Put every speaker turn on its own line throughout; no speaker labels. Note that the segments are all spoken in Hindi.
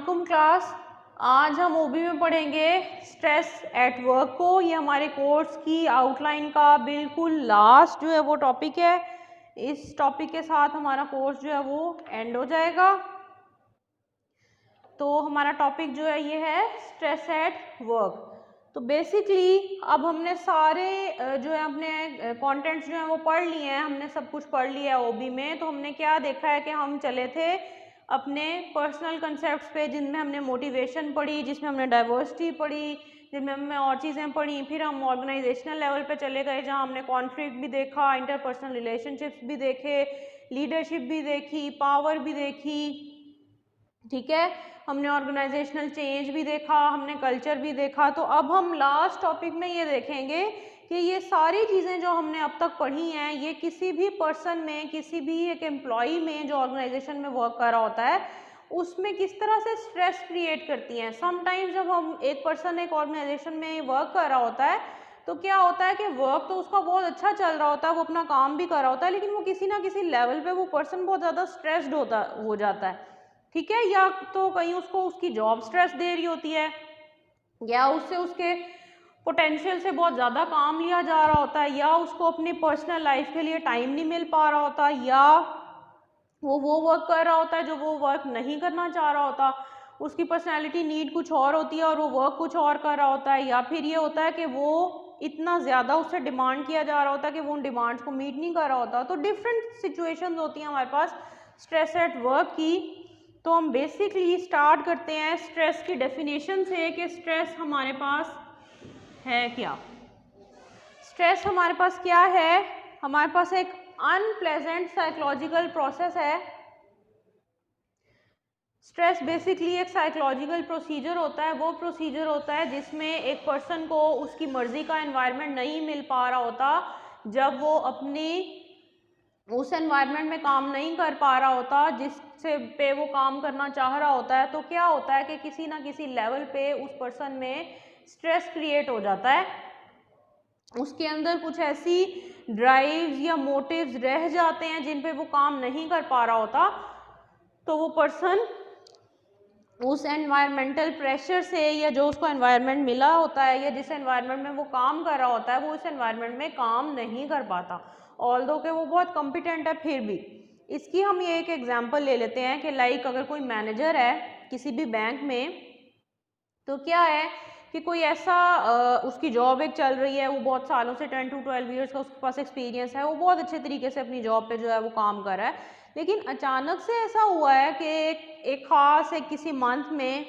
अस्सलामुअलैकुम क्लास। आज हम ओबी में पढ़ेंगे स्ट्रेस एट वर्क को। ये हमारे कोर्स की आउटलाइन का बिल्कुल लास्ट जो है वो टॉपिक है। इस टॉपिक के साथ हमारा कोर्स जो है वो एंड हो जाएगा। तो हमारा टॉपिक जो है ये है स्ट्रेस एट वर्क। तो बेसिकली अब हमने सारे जो है अपने कंटेंट्स जो है वो पढ़ लिए हैं, हमने सब कुछ पढ़ लिया है ओबी में। तो हमने क्या देखा है कि हम चले थे अपने पर्सनल कंसेप्ट्स पे, जिनमें हमने मोटिवेशन पढ़ी, जिसमें हमने डाइवर्सिटी पढ़ी, जिनमें हमने और चीज़ें पढ़ी। फिर हम ऑर्गेनाइजेशनल लेवल पे चले गए, जहाँ हमने कॉन्फ्लिक्ट भी देखा, इंटरपर्सनल रिलेशनशिप्स भी देखे, लीडरशिप भी देखी, पावर भी देखी, ठीक है। हमने ऑर्गेनाइजेशनल चेंज भी देखा, हमने कल्चर भी देखा। तो अब हम लास्ट टॉपिक में ये देखेंगे कि ये सारी चीज़ें जो हमने अब तक पढ़ी हैं, ये किसी भी पर्सन में, किसी भी एक एम्प्लॉई में जो ऑर्गेनाइजेशन में वर्क कर रहा होता है, उसमें किस तरह से स्ट्रेस क्रिएट करती हैं। समटाइम्स जब हम एक पर्सन एक ऑर्गेनाइजेशन में वर्क कर रहा होता है, तो क्या होता है कि वर्क तो उसका बहुत अच्छा चल रहा होता है, वो अपना काम भी कर रहा होता है, लेकिन वो किसी ना किसी लेवल पे वो पर्सन बहुत ज़्यादा स्ट्रेस्ड हो जाता है, ठीक है। या तो कहीं उसको उसकी जॉब स्ट्रेस दे रही होती है, या उससे उसके पोटेंशियल से बहुत ज़्यादा काम लिया जा रहा होता है, या उसको अपनी पर्सनल लाइफ के लिए टाइम नहीं मिल पा रहा होता, या वो वर्क कर रहा होता है जो वो वर्क नहीं करना चाह रहा होता। उसकी पर्सनैलिटी नीड कुछ और होती है और वो वर्क कुछ और कर रहा होता है। या फिर ये होता है कि वो इतना ज़्यादा उससे डिमांड किया जा रहा होता है कि वो उन डिमांड्स को मीट नहीं कर रहा होता। तो डिफरेंट सिचुएशंस होती हैं हमारे पास स्ट्रेस एट वर्क की। तो हम बेसिकली स्टार्ट करते हैं स्ट्रेस की डेफिनेशन से कि स्ट्रेस हमारे पास है क्या। स्ट्रेस हमारे पास क्या है? हमारे पास एक अनप्लेजेंट साइकोलॉजिकल प्रोसेस है। स्ट्रेस बेसिकली एक साइकोलॉजिकल प्रोसीजर होता है। वो प्रोसीजर होता है जिसमें एक पर्सन को उसकी मर्जी का एनवायरनमेंट नहीं मिल पा रहा होता, जब वो अपनी उस एनवायरनमेंट में काम नहीं कर पा रहा होता जिससे पे वो काम करना चाह रहा होता है। तो क्या होता है कि किसी ना किसी लेवल पे उस पर्सन में स्ट्रेस क्रिएट हो जाता है, उसके अंदर कुछ ऐसी ड्राइव्स या मोटिव्स रह जाते हैं जिन पे वो काम नहीं कर पा रहा होता। तो वो पर्सन उस एनवायरमेंटल प्रेशर से, या जो उसको एनवायरनमेंट मिला होता है, या जिस एनवायरनमेंट में वो काम कर रहा होता है, वो उस एनवायरनमेंट में काम नहीं कर पाता, ऑल्दो कि वो बहुत कॉम्पिटेंट है फिर भी। इसकी हम ये एक एग्जांपल ले लेते हैं कि लाइक अगर कोई मैनेजर है किसी भी बैंक में, तो क्या है कि कोई ऐसा उसकी जॉब एक चल रही है, वो बहुत सालों से 10 to 12 ईयर्स का उसके पास एक्सपीरियंस है, वो बहुत अच्छे तरीके से अपनी जॉब पे जो है वो काम कर रहा है। लेकिन अचानक से ऐसा हुआ है कि एक ख़ास एक किसी मंथ में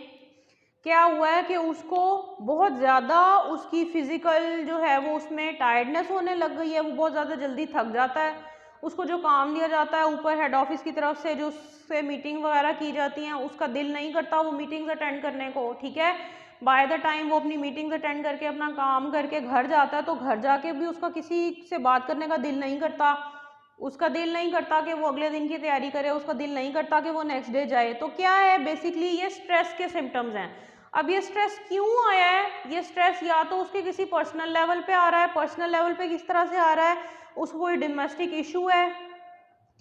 क्या हुआ है कि उसको बहुत ज़्यादा उसकी फ़िज़िकल जो है वो उसमें टायर्डनेस होने लग गई है। वो बहुत ज़्यादा जल्दी थक जाता है। उसको जो काम दिया जाता है ऊपर हेड ऑफिस की तरफ से, जो उससे मीटिंग वगैरह की जाती हैं, उसका दिल नहीं करता वो मीटिंग्स अटेंड करने को, ठीक है। बाय द टाइम वो अपनी मीटिंग्स अटेंड करके अपना काम करके घर जाता है, तो घर जाके भी उसका किसी से बात करने का दिल नहीं करता। उसका दिल नहीं करता कि वो अगले दिन की तैयारी करे, उसका दिल नहीं करता कि वो नेक्स्ट डे जाए। तो क्या है, बेसिकली ये स्ट्रेस के सिम्टम्स हैं। अब ये स्ट्रेस क्यों आया है? ये स्ट्रेस या तो उसके किसी पर्सनल लेवल पे आ रहा है। पर्सनल लेवल पे किस तरह से आ रहा है? उसको कोई डोमेस्टिक इशू है,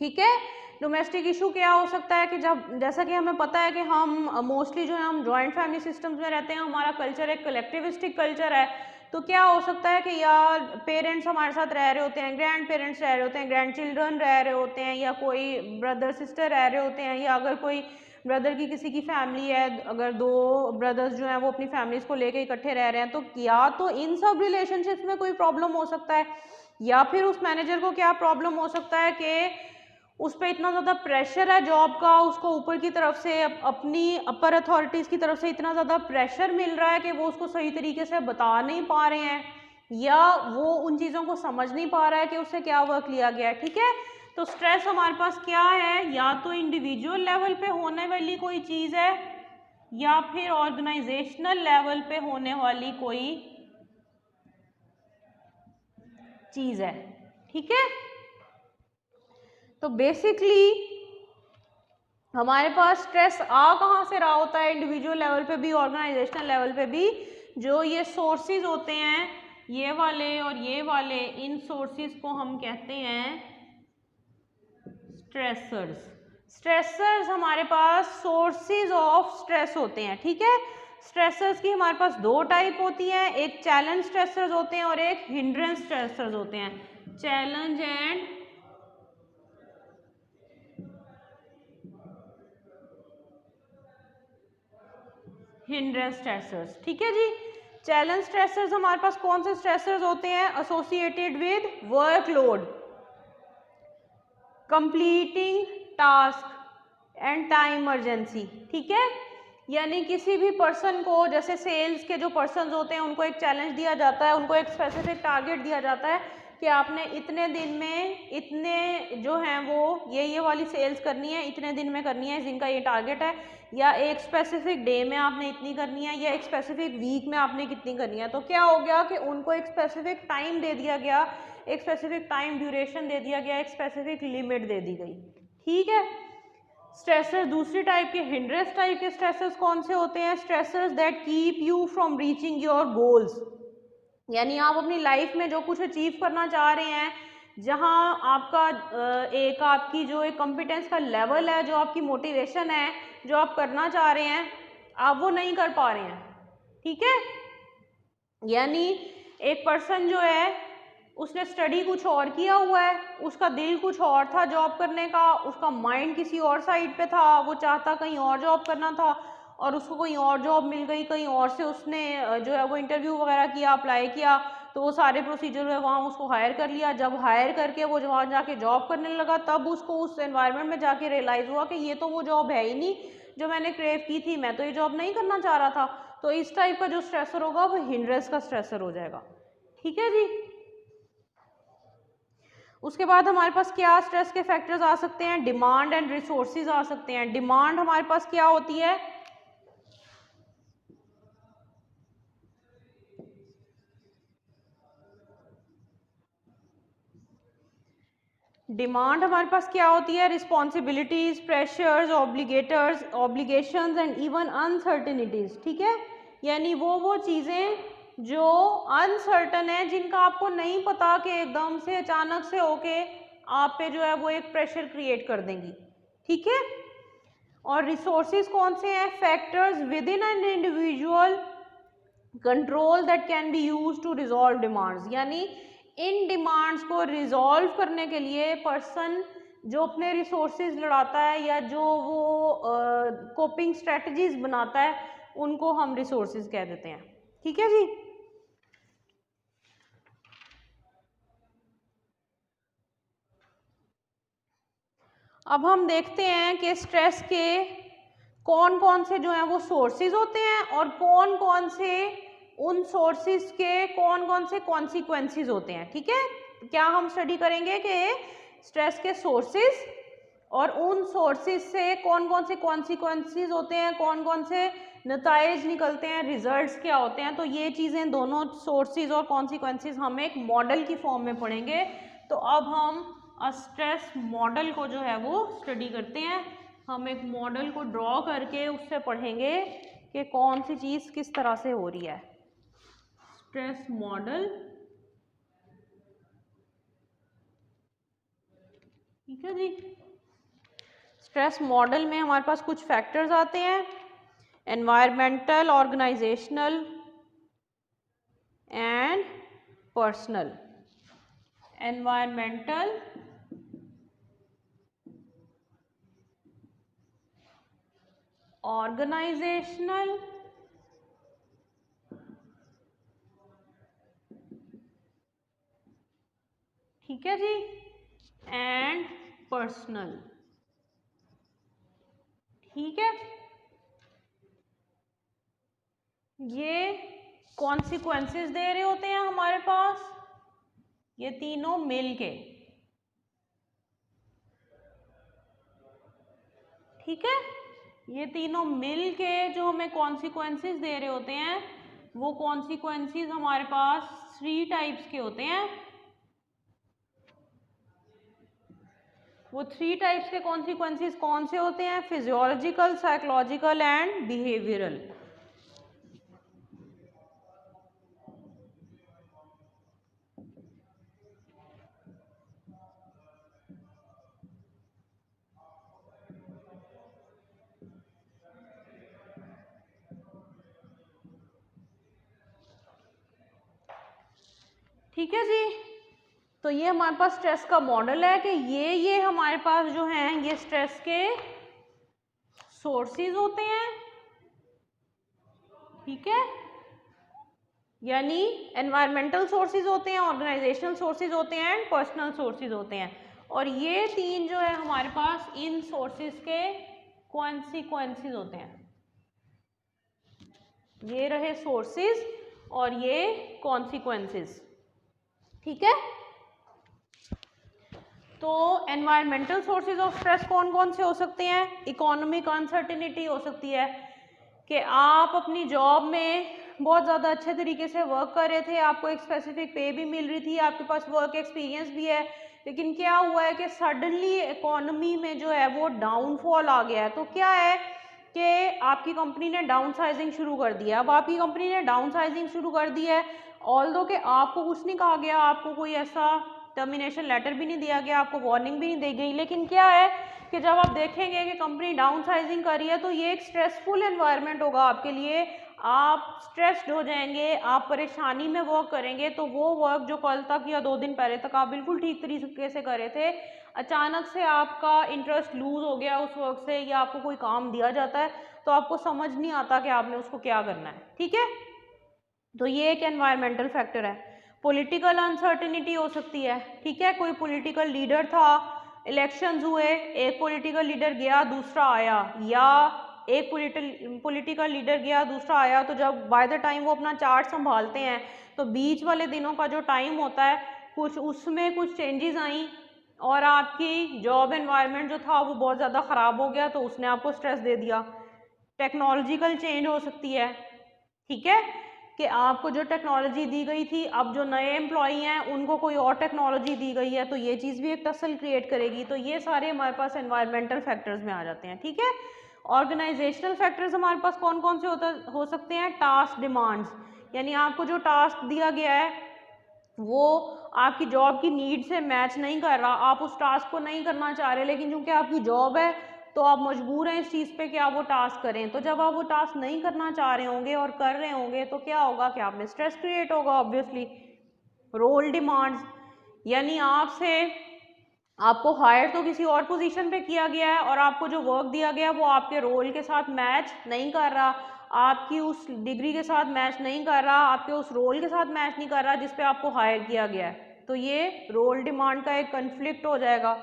ठीक है। डोमेस्टिक इशू क्या हो सकता है कि जब, जैसा कि हमें पता है कि हम मोस्टली जो है हम जॉइंट फैमिली सिस्टम्स में रहते हैं, हमारा कल्चर एक कलेक्टिविस्टिक कल्चर है। तो क्या हो सकता है कि यार पेरेंट्स हमारे साथ रह रहे होते हैं, ग्रैंड पेरेंट्स रह रहे होते हैं, ग्रैंड चिल्ड्रन रह रहे होते हैं, या कोई ब्रदर सिस्टर रह रहे होते हैं, या अगर कोई ब्रदर की किसी की फैमिली है, अगर दो ब्रदर्स जो हैं वो अपनी फैमिलीज को लेके इकट्ठे रह रहे हैं, तो या तो इन सब रिलेशनशिप्स में कोई प्रॉब्लम हो सकता है, या फिर उस मैनेजर को क्या प्रॉब्लम हो सकता है कि उस पर इतना ज़्यादा प्रेशर है जॉब का, उसको ऊपर की तरफ से अपनी अपर अथॉरिटीज़ की तरफ से इतना ज़्यादा प्रेशर मिल रहा है कि वो उसको सही तरीके से बता नहीं पा रहे हैं, या वो उन चीज़ों को समझ नहीं पा रहा है कि उससे क्या वर्क लिया गया है, ठीक है। तो स्ट्रेस हमारे पास क्या है? या तो इंडिविजुअल लेवल पे होने वाली कोई चीज़ है, या फिर ऑर्गेनाइजेशनल लेवल पे होने वाली कोई चीज़ है, ठीक है। तो बेसिकली हमारे पास स्ट्रेस आ कहाँ से रहा होता है? इंडिविजुअल लेवल पे भी, ऑर्गेनाइजेशनल लेवल पे भी। जो ये सोर्सेज होते हैं, ये वाले और ये वाले, इन सोर्सेज को हम कहते हैं स्ट्रेसर्स। स्ट्रेसर्स हमारे पास सोर्सेज ऑफ स्ट्रेस होते हैं, ठीक है। स्ट्रेसर्स की हमारे पास दो टाइप होती हैं, एक चैलेंज स्ट्रेसर्स होते हैं और एक हिंड्रेंस स्ट्रेसर्स होते हैं, चैलेंज एंड हिंड्रेंस स्ट्रेसर्स, ठीक है जी। चैलेंज स्ट्रेसर्स हमारे पास कौन से स्ट्रेसर्स होते हैं? Associated with workload, completing task and time emergency, ठीक है। यानी किसी भी पर्सन को, जैसे सेल्स के जो पर्सन होते हैं उनको एक चैलेंज दिया जाता है, उनको एक स्पेसिफिक टारगेट दिया जाता है कि आपने इतने दिन में इतने जो हैं वो ये वाली सेल्स करनी है, इतने दिन में करनी है, जिनका ये टारगेट है, या एक स्पेसिफिक डे में आपने इतनी करनी है, या एक स्पेसिफिक वीक में आपने कितनी करनी है। तो क्या हो गया कि उनको एक स्पेसिफिक टाइम दे दिया गया, एक स्पेसिफिक टाइम ड्यूरेशन दे दिया गया, एक स्पेसिफिक लिमिट दे दी गई, ठीक है। स्ट्रेसर्स दूसरी टाइप के, हिंड्रेंस टाइप के स्ट्रेसर्स कौन से होते हैं? Stressors that keep you from reaching your goals, यानी आप अपनी लाइफ में जो कुछ अचीव करना चाह रहे हैं, जहां आपका एक आपकी जो एक कॉम्पिटेंस का लेवल है, जो आपकी मोटिवेशन है, जो आप करना चाह रहे हैं, आप वो नहीं कर पा रहे हैं, ठीक है। यानी एक पर्सन जो है उसने स्टडी कुछ और किया हुआ है, उसका दिल कुछ और था जॉब करने का, उसका माइंड किसी और साइड पे था, वो चाहता कहीं और जॉब करना था, और उसको कोई और जॉब मिल गई, कहीं और से उसने जो है वो इंटरव्यू वगैरह किया, अप्लाई किया, तो वो सारे प्रोसीजर है वहाँ उसको हायर कर लिया। जब हायर करके वो वहाँ जाके जॉब करने लगा, तब उसको उस एनवायरनमेंट में जाके रियलाइज़ हुआ कि ये तो वो जॉब है ही नहीं जो मैंने क्रेव की थी, मैं तो ये जॉब नहीं करना चाह रहा था। तो इस टाइप का जो स्ट्रेसर होगा वो हिंड्रेंस का स्ट्रेसर हो जाएगा, ठीक है जी। उसके बाद हमारे पास क्या स्ट्रेस के फैक्टर्स आ सकते हैं? डिमांड एंड रिसोर्सेज आ सकते हैं। डिमांड हमारे पास क्या होती है? डिमांड हमारे पास क्या होती है? Responsibilities, pressures, obligations and even uncertainties, ठीक है। यानी वो चीज़ें जो अनसर्टन है, जिनका आपको नहीं पता कि एकदम से अचानक से होके आप पे जो है वो एक प्रेशर क्रिएट कर देंगी, ठीक है। और रिसोर्सेज कौन से हैं? Factors within an individual control that can be use to resolve demands, यानी इन डिमांड्स को रिजॉल्व करने के लिए पर्सन जो अपने रिसोर्सेज लड़ाता है या जो वो कोपिंग स्ट्रेटजीज बनाता है, उनको हम रिसोर्सेज कह देते हैं, ठीक है जी। अब हम देखते हैं कि स्ट्रेस के कौन कौन से जो हैं वो सोर्सेज होते हैं और कौन कौन से उन सोर्सेज के कौन कौन से कॉन्सिक्वेंसेज होते हैं, ठीक है। क्या हम स्टडी करेंगे कि स्ट्रेस के सोर्सेज और उन सोर्सेज से कौन कौन से कॉन्सिक्वेंसेज होते हैं, कौन कौन से नताइज निकलते हैं, रिजल्ट्स क्या होते हैं। तो ये चीज़ें दोनों सोर्सेज और कॉन्सिक्वेंसेज हम एक मॉडल की फॉर्म में पढ़ेंगे। तो अब हम स्ट्रेस मॉडल को जो है वो स्टडी करते हैं। हम एक मॉडल को ड्रॉ करके उससे पढ़ेंगे कि कौन सी चीज़ किस तरह से हो रही है। स्ट्रेस मॉडल, ठीक है जी। स्ट्रेस मॉडल में हमारे पास कुछ फैक्टर्स आते हैं, environmental, organisational and personal. Environmental, organisational ठीक है जी, एंड पर्सनल, ठीक है। ये कॉन्सिक्वेंसेस दे रहे होते हैं हमारे पास, ये तीनों मिलके, ठीक है। ये तीनों मिलके जो हमें कॉन्सिक्वेंसेस दे रहे होते हैं, वो कॉन्सिक्वेंसेस हमारे पास 3 टाइप्स के होते हैं। वो 3 टाइप्स के कॉन्सिक्वेंसेस कौन से होते हैं? Physiological, psychological and behavioural. ठीक है जी। तो ये हमारे पास स्ट्रेस का मॉडल है कि ये हमारे पास जो हैं ये स्ट्रेस के सोर्सेज होते हैं, ठीक है, यानी एनवायरमेंटल सोर्सेज होते हैं, ऑर्गेनाइजेशनल सोर्सेज होते हैं एंड पर्सनल सोर्सेज होते हैं। और ये तीन जो है हमारे पास इन सोर्सेज के कॉन्सिक्वेंसेस होते हैं। ये रहे सोर्सेज और ये कॉन्सिक्वेंसेस, ठीक है। तो एनवायरमेंटल सोर्सेज ऑफ स्ट्रेस कौन कौन से हो सकते हैं? इकोनॉमिक अनसर्टेनिटी हो सकती है कि आप अपनी जॉब में बहुत ज़्यादा अच्छे तरीके से वर्क कर रहे थे, आपको एक स्पेसिफिक पे भी मिल रही थी, आपके पास वर्क एक्सपीरियंस भी है, लेकिन क्या हुआ है कि सडनली इकोनॉमी में जो है वो डाउनफॉल आ गया है। तो क्या है कि आपकी कंपनी ने डाउन साइजिंग शुरू कर दिया। अब आपकी कंपनी ने डाउन साइजिंग शुरू कर दी है, ऑल्दो कि आपको कुछ नहीं कहा गया, आपको कोई ऐसा टर्मिनेशन लेटर भी नहीं दिया गया, आपको वार्निंग भी नहीं दी गई, लेकिन क्या है कि जब आप देखेंगे कि कंपनी डाउन साइजिंग कर रही है तो ये एक स्ट्रेसफुल एनवायरनमेंट होगा आपके लिए, आप स्ट्रेस्ड हो जाएंगे, आप परेशानी में वर्क करेंगे। तो वो वर्क जो कल तक या 2 दिन पहले तक आप बिल्कुल ठीक तरीके से कर रहे थे, अचानक से आपका इंटरेस्ट लूज हो गया उस वर्क से, या आपको कोई काम दिया जाता है तो आपको समझ नहीं आता कि आपने उसको क्या करना है, ठीक है। तो ये एक एनवायरमेंटल फैक्टर है। पॉलिटिकल अनसर्टेनिटी हो सकती है, ठीक है, कोई पॉलिटिकल लीडर था, इलेक्शंस हुए, एक पॉलिटिकल लीडर गया दूसरा आया, या एक पॉलिटिकल लीडर गया दूसरा आया, तो जब बाय द टाइम वो अपना चार्ज संभालते हैं तो बीच वाले दिनों का जो टाइम होता है कुछ उसमें कुछ चेंजेस आई और आपकी जॉब एनवायरनमेंट जो था वो बहुत ज़्यादा ख़राब हो गया, तो उसने आपको स्ट्रेस दे दिया। टेक्नोलॉजिकल चेंज हो सकती है, ठीक है, कि आपको जो टेक्नोलॉजी दी गई थी अब जो नए एम्प्लॉई हैं उनको कोई और टेक्नोलॉजी दी गई है, तो ये चीज़ भी एक टसल क्रिएट करेगी। तो ये सारे हमारे पास एनवायरमेंटल फैक्टर्स में आ जाते हैं, ठीक है। ऑर्गेनाइजेशनल फैक्टर्स हमारे पास कौन कौन से हो सकते हैं? टास्क डिमांड्स, यानी आपको जो टास्क दिया गया है वो आपकी जॉब की नीड से मैच नहीं कर रहा, आप उस टास्क को नहीं करना चाह रहे, लेकिन चूंकि आपकी जॉब है तो आप मजबूर हैं इस चीज़ पे कि आप वो टास्क करें। तो जब आप वो टास्क नहीं करना चाह रहे होंगे और कर रहे होंगे तो क्या होगा कि आप में स्ट्रेस क्रिएट होगा ऑब्वियसली। रोल डिमांड्स, यानी आपको हायर तो किसी और पोजीशन पे किया गया है और आपको जो वर्क दिया गया है वो आपके रोल के साथ मैच नहीं कर रहा, आपकी उस डिग्री के साथ मैच नहीं कर रहा, आपके उस रोल के साथ मैच नहीं कर रहा जिस पे आपको हायर किया गया है, तो ये रोल डिमांड का एक कन्फ्लिक्ट हो जाएगा,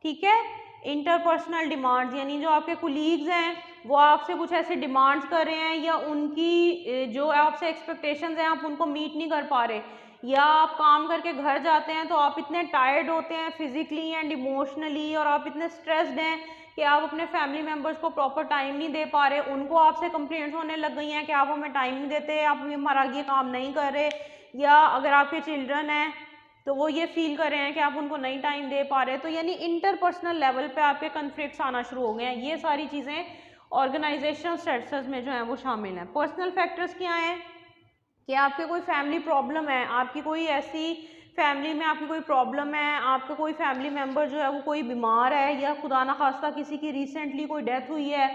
ठीक है। इंटरपर्सनल डिमांड्स, यानी जो आपके कुलीग्स हैं वो आपसे कुछ ऐसे डिमांड्स कर रहे हैं या उनकी जो आपसे एक्सपेक्टेशंस हैं आप उनको मीट नहीं कर पा रहे, या आप काम करके घर जाते हैं तो आप इतने टायर्ड होते हैं फिजिकली एंड इमोशनली और आप इतने स्ट्रेस्ड हैं कि आप अपने फैमिली मेम्बर्स को प्रॉपर टाइम नहीं दे पा रहे, उनको आपसे कंप्लेंट्स होने लग गई हैं कि आप हमें टाइम नहीं देते, आप हमारा ये काम नहीं कर रहे, या अगर आपके चिल्ड्रन हैं तो वो ये फील कर रहे हैं कि आप उनको नहीं टाइम दे पा रहे। तो यानी इंटरपर्सनल लेवल पे आपके कन्फ्लिक्ट्स आना शुरू हो गए हैं। ये सारी चीज़ें ऑर्गेनाइजेशनल स्ट्रेसेस में जो है वो शामिल हैं। पर्सनल फैक्टर्स क्या हैं कि आपके कोई फैमिली प्रॉब्लम है, आपकी कोई ऐसी फैमिली में आपकी कोई प्रॉब्लम है, आपका कोई फैमिली मेम्बर जो है वो कोई बीमार है, या खुदा ना खास्ता किसी की रिसेंटली कोई डेथ हुई है,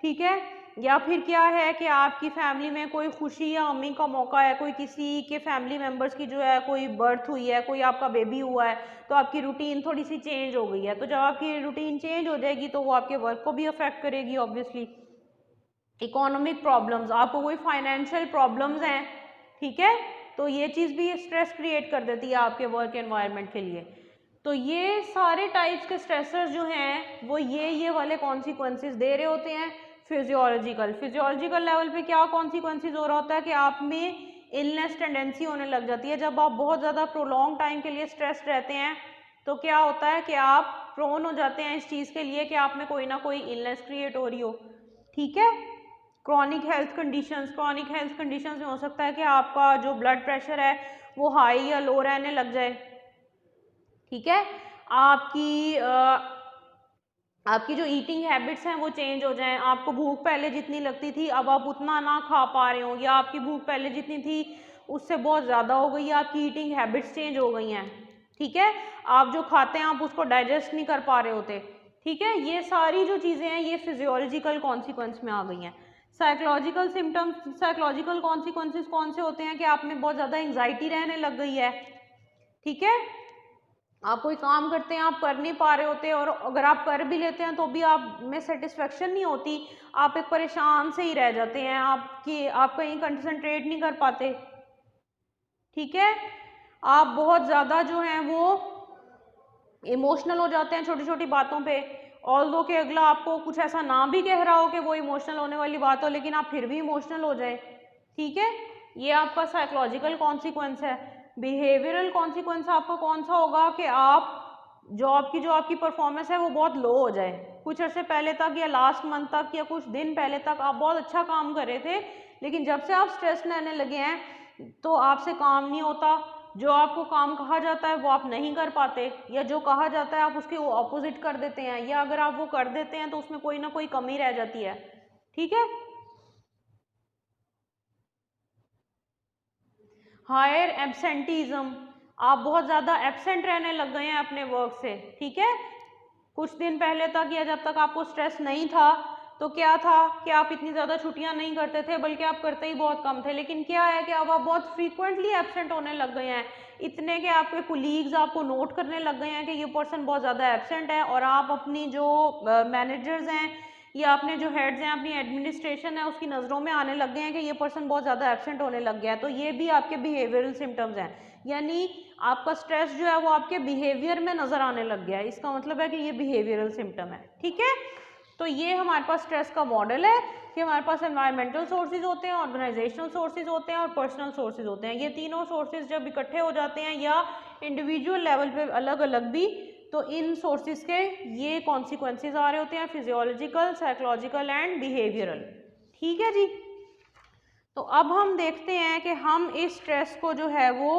ठीक है, या फिर क्या है कि आपकी फैमिली में कोई खुशी या गमी का मौका है, कोई किसी के फैमिली मेम्बर्स की जो है कोई बर्थ हुई है, कोई आपका बेबी हुआ है, तो आपकी रूटीन थोड़ी सी चेंज हो गई है। तो जब आपकी रूटीन चेंज हो जाएगी तो वो आपके वर्क को भी अफेक्ट करेगी ऑब्वियसली। इकोनॉमिक प्रॉब्लम्स, आपको कोई फाइनेंशियल प्रॉब्लम्स हैं, ठीक है, तो ये चीज़ भी स्ट्रेस क्रिएट कर देती है आपके वर्क एनवायरनमेंट के लिए। तो ये सारे टाइप्स के स्ट्रेसर्स जो हैं वो ये वाले कॉन्सिक्वेंसेस दे रहे होते हैं। फिजियोलॉजिकल लेवल पे क्या कॉन्सिक्वेंसेस हो रहा होता है कि आप में इलनेस टेंडेंसी होने लग जाती है। जब आप बहुत ज़्यादा प्रोलॉन्ग टाइम के लिए स्ट्रेस्ड रहते हैं तो क्या होता है कि आप प्रोन हो जाते हैं इस चीज़ के लिए कि आप में कोई ना कोई इलनेस क्रिएट हो रही हो, ठीक है। क्रॉनिक हेल्थ कंडीशंस में हो सकता है कि आपका जो ब्लड प्रेशर है वो हाई या लो रहने लग जाए, ठीक है। आपकी जो ईटिंग हैबिट्स हैं वो चेंज हो जाएं, आपको भूख पहले जितनी लगती थी अब आप उतना ना खा पा रहे हो, या आपकी भूख पहले जितनी थी उससे बहुत ज़्यादा हो गई है, आपकी ईटिंग हैबिट्स चेंज हो गई हैं, ठीक है। आप जो खाते हैं आप उसको डाइजेस्ट नहीं कर पा रहे होते, ठीक है। ये सारी जो चीज़ें हैं ये फिजियोलॉजिकल कॉन्सिक्वेंस में आ गई हैं। साइकोलॉजिकल सिम्टम्स, साइकोलॉजिकल कॉन्सिक्वेंसेस कौन से होते हैं कि आप में बहुत ज़्यादा एंग्जाइटी रहने लग गई है, ठीक है, आप कोई काम करते हैं, आप कर नहीं पा रहे होते, और अगर आप कर भी लेते हैं तो भी आप में सेटिस्फेक्शन नहीं होती, आप एक परेशान से ही रह जाते हैं, आप कहीं कंसंट्रेट नहीं कर पाते। ठीक है, आप बहुत ज़्यादा जो हैं वो इमोशनल हो जाते हैं छोटी छोटी बातों पे, ऑल्दो कि अगला आपको कुछ ऐसा ना भी कह रहा हो कि वो इमोशनल होने वाली बात हो, लेकिन आप फिर भी इमोशनल हो जाए। ठीक है, ये आपका साइकोलॉजिकल कॉन्सिक्वेंस है। बिहेवियरल कॉन्सिक्वेंस आपका कौन सा होगा कि आप जो आपकी परफॉर्मेंस है वो बहुत लो हो जाए। कुछ अर्से पहले तक या लास्ट मंथ तक या कुछ दिन पहले तक आप बहुत अच्छा काम कर रहे थे, लेकिन जब से आप स्ट्रेस लेने लगे हैं तो आपसे काम नहीं होता, जो आपको काम कहा जाता है वो आप नहीं कर पाते, या जो कहा जाता है आप उसके ऑपोजिट कर देते हैं, या अगर आप वो कर देते हैं तो उसमें कोई ना कोई कमी रह जाती है। ठीक है, हायर एब्सेंटीज्म, आप बहुत ज़्यादा एब्सेंट रहने लग गए हैं अपने वर्क से। ठीक है, कुछ दिन पहले तक या जब तक आपको स्ट्रेस नहीं था तो क्या था कि आप इतनी ज़्यादा छुट्टियां नहीं करते थे, बल्कि आप करते ही बहुत कम थे, लेकिन क्या है कि अब आप बहुत फ्रीक्वेंटली एब्सेंट होने लग गए हैं, इतने के आपके कुलीग्स आपको नोट करने लग गए हैं कि ये पर्सन बहुत ज़्यादा एब्सेंट है, और आप अपनी जो मैनेजर्स हैं या अपने जो हेड्स हैं, अपनी एडमिनिस्ट्रेशन है, उसकी नज़रों में आने लग गए हैं कि ये पर्सन बहुत ज़्यादा एब्सेंट होने लग गया है। तो ये भी आपके बिहेवियरल सिम्टम्स हैं, यानी आपका स्ट्रेस जो है वो आपके बिहेवियर में नज़र आने लग गया है, इसका मतलब है कि ये बिहेवियरल सिम्टम है। ठीक है, तो ये हमारे पास स्ट्रेस का मॉडल है कि हमारे पास एनवायरमेंटल सोर्सेज होते हैं, ऑर्गेनाइजेशनल सोर्सेज होते हैं और पर्सनल सोर्सेज होते हैं। ये तीनों सोर्सेज जब इकट्ठे हो जाते हैं या इंडिविजुअल लेवल पे अलग अलग भी, तो इन सोर्सेज के ये कॉन्सिक्वेंसेज आ रहे होते हैं, फिजियोलॉजिकल, साइकोलॉजिकल एंड बिहेवियरल। ठीक है जी, तो अब हम देखते हैं कि हम इस स्ट्रेस को जो है वो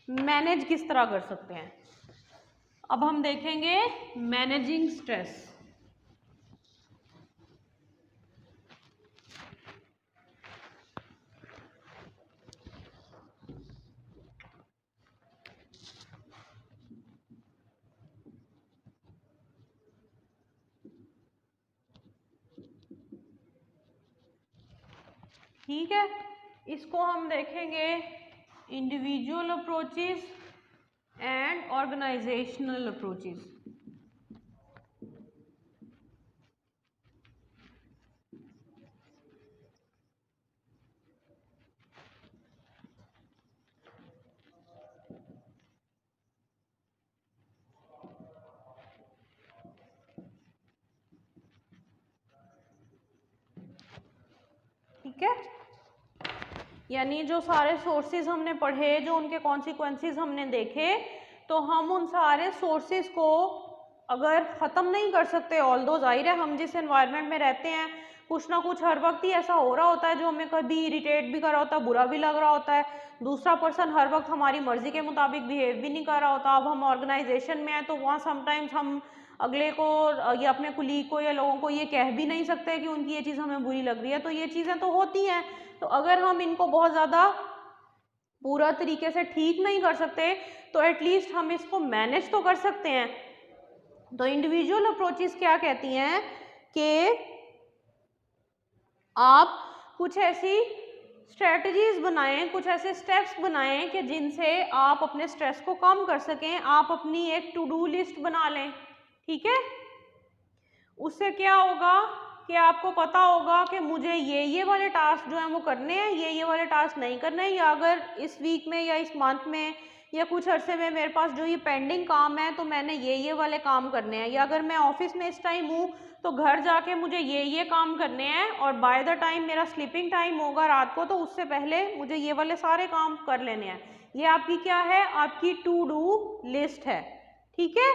मैनेज किस तरह कर सकते हैं। अब हम देखेंगे मैनेजिंग स्ट्रेस। ठीक है, इसको हम देखेंगे individual approaches and organisational approaches. ठीक है, यानी जो सारे सोर्सेज हमने पढ़े, जो उनके कॉन्सिक्वेंसेस हमने देखे, तो हम उन सारे सोर्सेज को अगर ख़त्म नहीं कर सकते, ऑल्दो जाहिर है हम जिस एनवायरनमेंट में रहते हैं कुछ ना कुछ हर वक्त ही ऐसा हो रहा होता है जो हमें कभी इरिटेट भी कर रहा होता है, बुरा भी लग रहा होता है, दूसरा पर्सन हर वक्त हमारी मर्जी के मुताबिक बिहेव भी नहीं कर रहा होता। अब हम ऑर्गेनाइजेशन में हैं तो वहाँ समटाइम्स हम अगले को या अपने कुलीग को या लोगों को ये कह भी नहीं सकते कि उनकी ये चीज़ हमें बुरी लग रही है, तो ये चीज़ें तो होती हैं। तो अगर हम इनको बहुत ज़्यादा पूरा तरीके से ठीक नहीं कर सकते तो एटलीस्ट हम इसको मैनेज तो कर सकते हैं। तो इंडिविजुअल अप्रोचेस क्या कहती हैं कि आप कुछ ऐसी स्ट्रेटजीज बनाएं, कुछ ऐसे स्टेप्स बनाएं कि जिनसे आप अपने स्ट्रेस को कम कर सकें। आप अपनी एक टू डू लिस्ट बना लें। ठीक है, उससे क्या होगा कि आपको पता होगा कि मुझे ये वाले टास्क जो हैं वो करने हैं, ये वाले टास्क नहीं करने हैं, या अगर इस वीक में या इस मंथ में या कुछ अरसे में मेरे पास जो ये पेंडिंग काम है तो मैंने ये वाले काम करने हैं, या अगर मैं ऑफिस में इस टाइम हूँ तो घर जाके मुझे ये काम करने हैं, और बाय द टाइम मेरा स्लीपिंग टाइम होगा रात को तो उससे पहले मुझे ये वाले सारे काम कर लेने हैं। ये आपकी क्या है, आपकी टू डू लिस्ट है। ठीक है,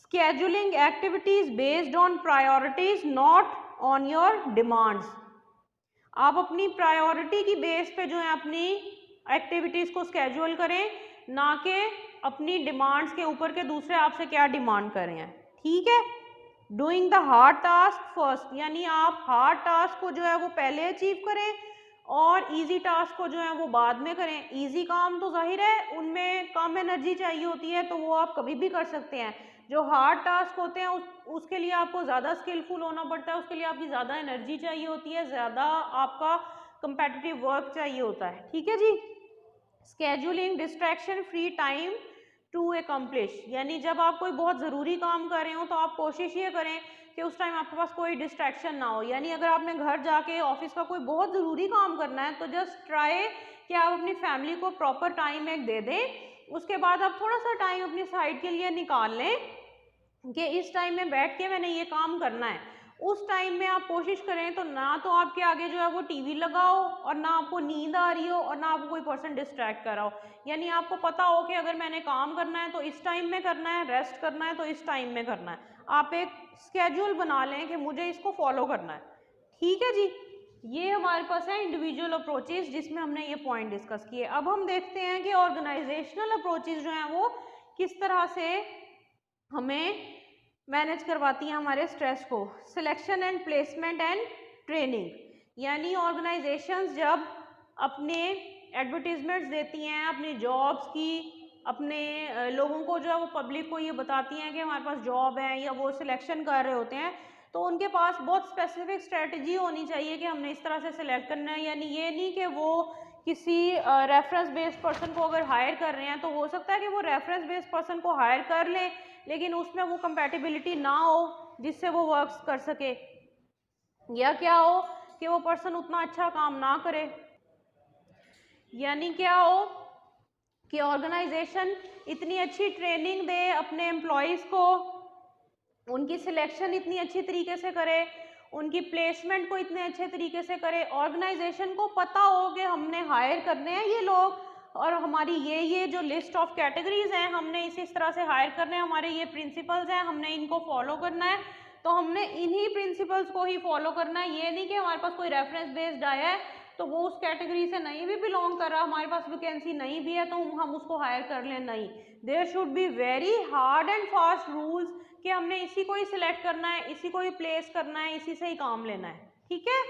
scheduling activities based on priorities not on your demands। आप अपनी प्रायोरिटी की बेस पे जो है अपनी एक्टिविटीज को स्केड्यूल करें, ना कि अपनी डिमांड्स के ऊपर के दूसरे आपसे क्या डिमांड कर रहे हैं। ठीक है, doing the hard task first, यानी आप हार्ड टास्क को जो है वो पहले अचीव करें और इजी टास्क को जो है वो बाद में करें। इजी काम तो जाहिर है उनमें कम एनर्जी चाहिए होती है तो वो आप कभी भी कर सकते हैं। जो हार्ड टास्क होते हैं उसके लिए आपको ज़्यादा स्किलफुल होना पड़ता है, उसके लिए आपकी ज़्यादा एनर्जी चाहिए होती है, ज़्यादा आपका कंपेटिटिव वर्क चाहिए होता है। ठीक है जी, scheduling distraction free time to accomplish, यानी जब आप कोई बहुत ज़रूरी काम कर रहे हो तो आप कोशिश ये करें कि उस टाइम आपके पास कोई डिस्ट्रैक्शन ना हो। यानी अगर आपने घर जाके ऑफिस का कोई बहुत ज़रूरी काम करना है तो जस्ट ट्राई कि आप अपनी फैमिली को प्रॉपर टाइम एक दे दें। उसके बाद आप थोड़ा सा टाइम अपनी साइड के लिए निकाल लें कि इस टाइम में बैठ के मैंने ये काम करना है। उस टाइम में आप कोशिश करें तो ना तो आपके आगे जो है वो टीवी लगा हो और ना आपको नींद आ रही हो और ना आपको कोई पर्सन डिस्ट्रैक्ट कर रहा हो। यानी आपको पता हो कि अगर मैंने काम करना है तो इस टाइम में करना है, रेस्ट करना है तो इस टाइम में करना है। आप एक स्केड्यूल बना लें कि मुझे इसको फॉलो करना है। ठीक है जी, ये हमारे पास है इंडिविजुअल अप्रोचेस जिसमें हमने ये पॉइंट डिस्कस किए। अब हम देखते हैं कि ऑर्गेनाइजेशनल अप्रोचेस जो हैं वो किस तरह से हमें मैनेज करवाती हैं हमारे स्ट्रेस को। Selection and placement and training, यानी ऑर्गेनाइजेशंस जब अपने एडवर्टीजमेंट्स देती हैं अपनी जॉब्स की, अपने लोगों को जो है वो पब्लिक को ये बताती हैं कि हमारे पास जॉब है या वो सिलेक्शन कर रहे होते हैं, तो उनके पास बहुत स्पेसिफिक स्ट्रेटजी होनी चाहिए कि हमने इस तरह से सिलेक्ट करना है। यानी ये नहीं कि वो किसी रेफरेंस बेस्ड पर्सन को अगर हायर कर रहे हैं तो हो सकता है कि वो रेफरेंस बेस्ड पर्सन को हायर कर लें लेकिन उसमें वो कंपैटिबिलिटी ना हो जिससे वो वर्क्स कर सके, या क्या हो कि वो पर्सन उतना अच्छा काम ना करे। यानी क्या हो कि ऑर्गेनाइजेशन इतनी अच्छी ट्रेनिंग दे अपने एम्प्लॉयज़ को, उनकी सिलेक्शन इतनी अच्छी तरीके से करे, उनकी प्लेसमेंट को इतने अच्छे तरीके से करे, ऑर्गेनाइजेशन को पता हो कि हमने हायर करने हैं ये लोग और हमारी ये जो लिस्ट ऑफ कैटेगरीज हैं हमने इस तरह से हायर करने हैं, हमारे ये प्रिंसिपल्स हैं, हमने इनको फॉलो करना है, तो हमने इन्हीं प्रिंसिपल्स को ही फॉलो करना है। ये नहीं कि हमारे पास कोई रेफरेंस बेस्ड आया है तो वो उस कैटेगरी से नहीं भी बिलोंग कर रहा, हमारे पास वैकेंसी नहीं भी है तो हम उसको हायर कर लें, नहीं। There should be very hard and fast rules कि हमने इसी को ही सिलेक्ट करना है, इसी को ही प्लेस करना है, इसी से ही काम लेना है। ठीक है,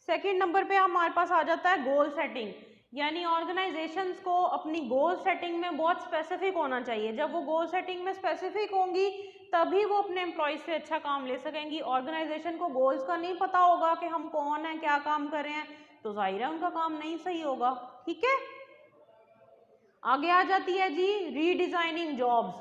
सेकंड नंबर पे हमारे पास आ जाता है गोल सेटिंग, यानी ऑर्गेनाइजेशंस को अपनी गोल सेटिंग में बहुत स्पेसिफिक होना चाहिए। जब वो गोल सेटिंग में स्पेसिफिक होंगी तभी वो अपने एम्प्लॉयज से अच्छा काम ले सकेंगी। ऑर्गेनाइजेशन को गोल्स का नहीं पता होगा कि हम कौन है, क्या काम कर रहे हैं, तो जाहिर है उनका काम नहीं सही होगा। ठीक है, आगे आ जाती है जी रीडिजाइनिंग जॉब्स,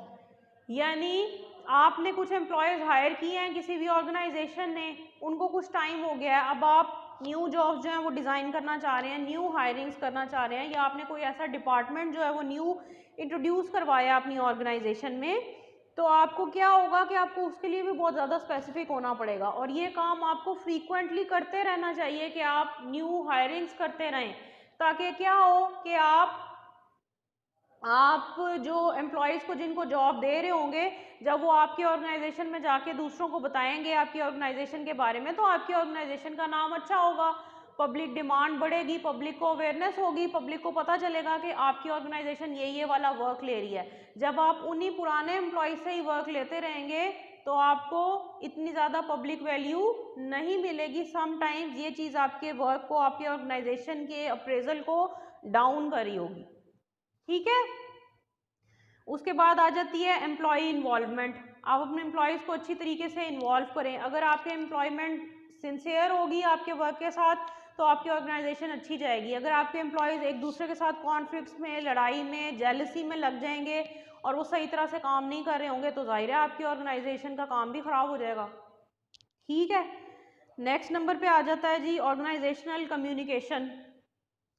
यानी आपने कुछ एम्प्लॉयज़ हायर किए हैं किसी भी ऑर्गेनाइजेशन ने, उनको कुछ टाइम हो गया है, अब आप न्यू जॉब्स जो हैं वो डिज़ाइन करना चाह रहे हैं, न्यू हायरिंग्स करना चाह रहे हैं, या आपने कोई ऐसा डिपार्टमेंट जो है वो न्यू इंट्रोड्यूस करवाया अपनी ऑर्गेनाइजेशन में, तो आपको क्या होगा कि आपको उसके लिए भी बहुत ज़्यादा स्पेसिफिक होना पड़ेगा और ये काम आपको फ्रीक्वेंटली करते रहना चाहिए कि आप न्यू हायरिंग्स करते रहें, ताकि क्या हो कि आप जो एम्प्लॉयज़ को जिनको जॉब दे रहे होंगे जब वो आपकी ऑर्गेनाइजेशन में जाके दूसरों को बताएंगे आपकी ऑर्गेनाइजेशन के बारे में तो आपकी ऑर्गेनाइजेशन का नाम अच्छा होगा, पब्लिक डिमांड बढ़ेगी, पब्लिक को अवेयरनेस होगी, पब्लिक को पता चलेगा कि आपकी ऑर्गेनाइजेशन ये वाला वर्क ले रही है। जब आप उन्हीं पुराने एम्प्लॉयज़ से ही वर्क लेते रहेंगे तो आपको इतनी ज़्यादा पब्लिक वैल्यू नहीं मिलेगी। समटाइम्स ये चीज़ आपके वर्क को, आपके ऑर्गेनाइजेशन के अप्रेजल को डाउन करी होगी। ठीक है, उसके बाद आ जाती है एम्प्लॉय इन्वॉल्वमेंट। आप अपने एम्प्लॉयज़ को अच्छी तरीके से इन्वॉल्व करें। अगर आपके एम्प्लॉयमेंट सिंसियर होगी आपके वर्क के साथ तो आपकी ऑर्गेनाइजेशन अच्छी जाएगी। अगर आपके एम्प्लॉयज़ एक दूसरे के साथ कॉन्फ्लिक्ट्स में, लड़ाई में, जेलसी में लग जाएंगे और वो सही तरह से काम नहीं कर रहे होंगे तो जाहिर है आपकी ऑर्गेनाइजेशन का काम भी ख़राब हो जाएगा। ठीक है, नेक्स्ट नंबर पे आ जाता है जी ऑर्गेनाइजेशनल कम्युनिकेशन।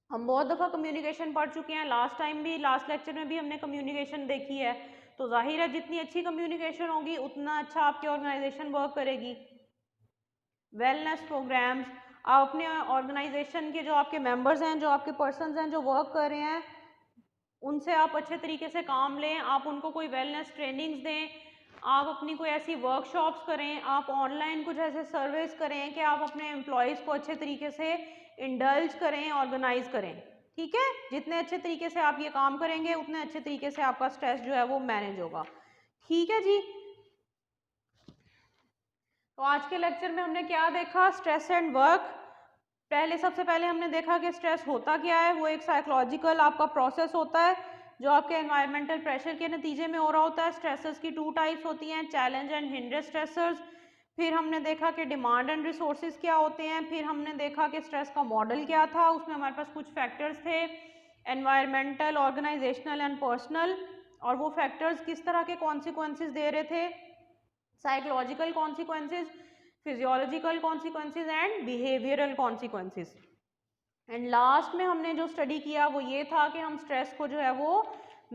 हम बहुत दफ़ा कम्युनिकेशन पढ़ चुके हैं, लास्ट टाइम भी, लास्ट लेक्चर में भी हमने कम्युनिकेशन देखी है, तो जाहिर है जितनी अच्छी कम्युनिकेशन होगी उतना अच्छा आपकी ऑर्गेनाइजेशन वर्क करेगी। वेलनेस प्रोग्राम्स, आप अपने ऑर्गेनाइजेशन के जो आपके मेंबर्स हैं, जो आपके पर्सनस हैं जो वर्क कर रहे हैं, उनसे आप अच्छे तरीके से काम लें, आप उनको कोई वेलनेस ट्रेनिंग्स दें, आप अपनी कोई ऐसी वर्कशॉप्स करें, आप ऑनलाइन कुछ ऐसे सर्वेस करें कि आप अपने एम्प्लॉयज़ को अच्छे तरीके से इंडल्ज करें, ऑर्गेनाइज करें। ठीक है, जितने अच्छे तरीके से आप ये काम करेंगे उतने अच्छे तरीके से आपका स्ट्रेस जो है वो मैनेज होगा। ठीक है जी, तो आज के लेक्चर में हमने क्या देखा, स्ट्रेस एंड वर्क। सबसे पहले हमने देखा कि स्ट्रेस होता क्या है, वो एक साइकोलॉजिकल आपका प्रोसेस होता है जो आपके एनवायरमेंटल प्रेशर के नतीजे में हो रहा होता है। स्ट्रेसर्स की 2 टाइप्स होती हैं, चैलेंज एंड हिंड्रेंस स्ट्रेसर्स। फिर हमने देखा कि डिमांड एंड रिसोर्सेज क्या होते हैं। फिर हमने देखा कि स्ट्रेस का मॉडल क्या था, उसमें हमारे पास कुछ फैक्टर्स थे, एनवायरमेंटल, ऑर्गेनाइजेशनल एंड पर्सनल, और वो फैक्टर्स किस तरह के कॉन्सिक्वेंसेस दे रहे थे, psychological consequences, physiological consequences and behavioural consequences. And last में हमने जो स्टडी किया वो ये था कि हम स्ट्रेस को जो है वो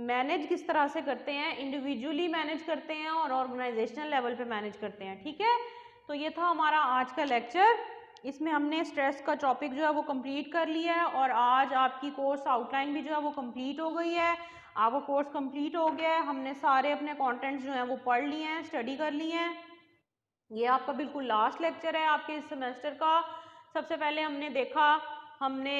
मैनेज किस तरह से करते हैं, इंडिविजुअली मैनेज करते हैं और ऑर्गेनाइजेशनल लेवल पे मैनेज करते हैं। ठीक है, तो ये था हमारा आज का लेक्चर। इसमें हमने स्ट्रेस का टॉपिक जो है वो कंप्लीट कर लिया है और आज आपकी कोर्स आउटलाइन भी जो है वो कंप्लीट हो गई है। आपका कोर्स कंप्लीट हो गया है, हमने सारे अपने कंटेंट्स जो हैं वो पढ़ लिए हैं, स्टडी कर लिए हैं। ये आपका बिल्कुल लास्ट लेक्चर है आपके इस सेमेस्टर का। सबसे पहले हमने देखा, हमने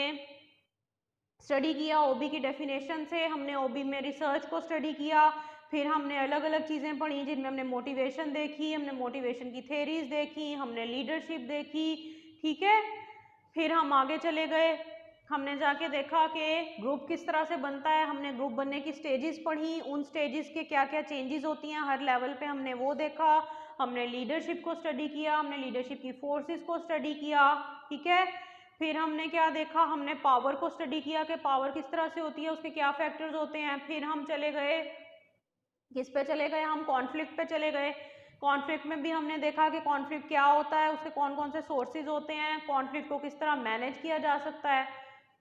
स्टडी किया ओबी की डेफिनेशन से, हमने ओबी में रिसर्च को स्टडी किया, फिर हमने अलग अलग चीज़ें पढ़ी जिनमें हमने मोटिवेशन देखी, हमने मोटिवेशन की थेरीज देखी, हमने लीडरशिप देखी। ठीक है, फिर हम आगे चले गए, हमने जाके देखा कि ग्रुप किस तरह से बनता है, हमने ग्रुप बनने की स्टेजेस पढ़ी, उन स्टेजेस के क्या क्या चेंजेस होती हैं हर लेवल पे हमने वो देखा। हमने लीडरशिप को स्टडी किया, हमने लीडरशिप की फोर्सेस को स्टडी किया। ठीक है, फिर हमने क्या देखा, हमने पावर को स्टडी किया कि पावर किस तरह से होती है, उसके क्या फैक्टर्स होते हैं। फिर हम चले गए, किस पे चले गए, हम कॉन्फ्लिक्ट पे चले गए। कॉन्फ्लिक्ट में भी हमने देखा कि कॉन्फ्लिक्ट क्या होता है, उसके कौन कौन से सोर्सेज होते हैं, कॉन्फ्लिक्ट को किस तरह मैनेज किया जा सकता है।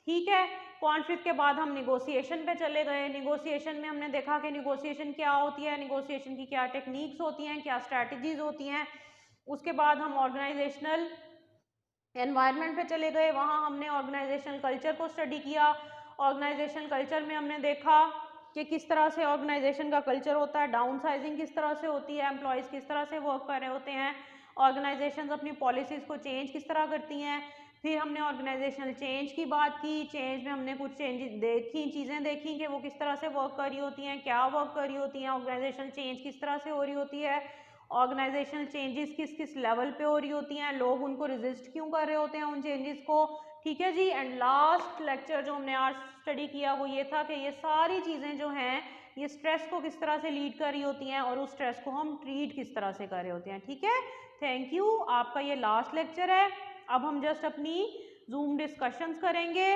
ठीक है, कॉन्फ्लिक्ट के बाद हम निगोशिएशन पे चले गए। निगोशिएशन में हमने देखा कि निगोशिएशन क्या होती है, निगोशिएशन की क्या टेक्निक्स होती हैं, क्या स्ट्रैटेजीज होती हैं। उसके बाद हम ऑर्गेनाइजेशनल एनवायरनमेंट पे चले गए, वहाँ हमने ऑर्गेनाइजेशनल कल्चर को स्टडी किया। ऑर्गेनाइजेशनल कल्चर में हमने देखा कि किस तरह से ऑर्गेनाइजेशन का कल्चर होता है, डाउन साइजिंग किस तरह से होती है, एम्प्लॉयज़ किस तरह से वर्क कर रहे होते हैं, ऑर्गेनाइजेशन अपनी पॉलिसीज़ को चेंज किस तरह करती हैं। फिर हमने ऑर्गेनाइजेशनल चेंज की बात की, चेंज में हमने कुछ चेंजेस देखी, चीज़ें देखी कि वो किस तरह से वर्क कर रही होती हैं, क्या वर्क कर रही होती हैं, ऑर्गेनाइजेशनल चेंज किस तरह से हो रही होती है, ऑर्गेनाइजेशनल चेंजेस किस किस लेवल पे हो रही होती हैं, लोग उनको रेजिस्ट क्यों कर रहे होते हैं उन चेंजेस को। ठीक है जी, एंड लास्ट लेक्चर जो हमने आज स्टडी किया वो ये था कि ये सारी चीज़ें जो हैं ये स्ट्रेस को किस तरह से लीड कर रही होती हैं और उस स्ट्रेस को हम ट्रीट किस तरह से कर रहे होते हैं। ठीक है, थैंक यू, आपका ये लास्ट लेक्चर है। अब हम जस्ट अपनी जूम डिस्कशंस करेंगे।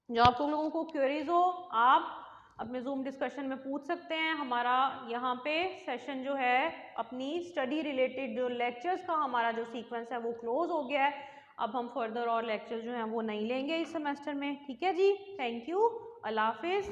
जो आप लोगों को क्वेरीज हो आप अपने जूम डिस्कशन में पूछ सकते हैं। हमारा यहाँ पे सेशन जो है अपनी स्टडी रिलेटेड जो लेक्चर्स का हमारा जो सीक्वेंस है वो क्लोज हो गया है। अब हम फर्दर और लेक्चर्स जो हैं वो नहीं लेंगे इस सेमेस्टर में। ठीक है जी, थैंक यू, अल्लाह हाफिज़।